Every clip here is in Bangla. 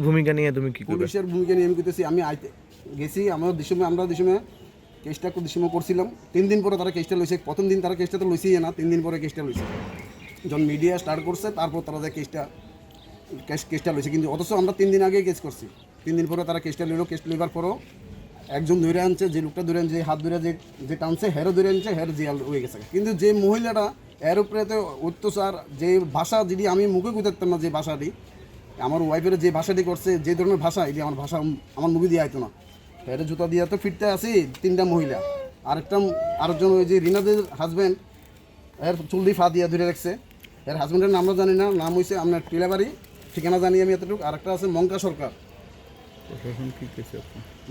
ভূমিকা নিয়ে তুমি কি করবে? পুলিশের ভূমিকা নিয়ে আমি কইতেছি, আমি গেছি আমরা দিশমে কেসটা করছিলাম। 3 দিন পরে তারা কেসটা লইছে। প্রথম দিন তারা কেসটা তো লইছেই না, 3 দিন পরে কেসটা লইছে। যখন মিডিয়া স্টার্ট করছে তারপর তারা যে কেসটা লইছে, কিন্তু অথচ আমরা 3 দিন আগেই কেস করছি। 3 দিন পরে তারা কেসটা লইল। কেস লইবার পরও একজন ধরে আনছে, যে লোকটা ধরে আনছে, হাত ধরে যে টানছে হেরও ধরে আনছে, হের জিয়াল হয়ে গেছে। কিন্তু যে মহিলাটা এর উপরে তো অত্যাচার, যে ভাষা যদি আমি মুখে গুতারতাম না, যে ভাষাটি আমার ওয়াইফের যে ভাষাটি করছে, যে ধরনের ভাষা, এটি আমার ভাষা আমার মুখে দিয়ে আইতো না। হেরে জুতা দিয়ে তো ফিরতে আসি 3টা মহিলা। আরেকজন ওই যে রিনাদের হাজব্যান্ড, এর চুল দিয়ে ফা দিয়ে ধরে রাখছে। এর হাজব্যান্ডের নামও জানি না, নাম হয়েছে আপনার টিলাবাড়ি, ঠিকানা জানি আমি এতটুকু। আরেকটা আছে মঙ্কা সরকার।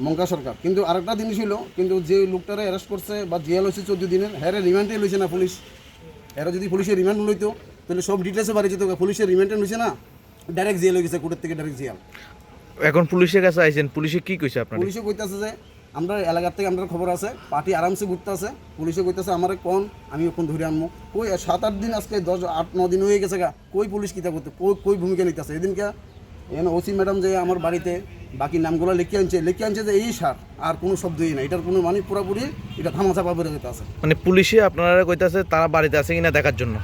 মঙ্কা সরকার। কিন্তু আরেকটা জিনিস হলো, কিন্তু যে লোকটারে অ্যারেস্ট করছে বা জেল হয়েছে 14 দিনের, হ্যাঁ রিমান্ডে লইছে না পুলিশ। এরা যদি পুলিশের রিমান্ড লইতো তাহলে সব ডিটেলসে বাড়ি যেত। পুলিশের রিমান্ডে লইছে না, ডাইরেক্ট জেল হয়ে গেছে, কোর্টের থেকে ডাইরেক্ট জেল। এখন পুলিশের কাছে আইছেন, পুলিশে কি কইছে আপনার? পুলিশে কইতাছে যে আমরা এলাকার থেকে আমাদের খবর আছে, পার্টি আরামসে ঘুরতে আছে। পুলিশে কইতাছে আমার কোন আমি ওখান ধরে আনবো। কই 7-8 দিন, আজকে 10-8-9 দিন হয়ে গেছে গা, কই পুলিশ কিতা করতে, কই ভূমিকা নিতেছে। এদিনকে ওসি ম্যাডাম যে আমার বাড়িতে বাকি নামগুলো লিখে আনছে যে এই সার, আর কোনো শব্দই না, এটার কোনো মানে পুরোপুরি এটা ধামাচাপা বেড়ে যেতে আছে। মানে পুলিশে আপনারা কইতাছে তারা বাড়িতে আছে কিনা দেখার জন্য।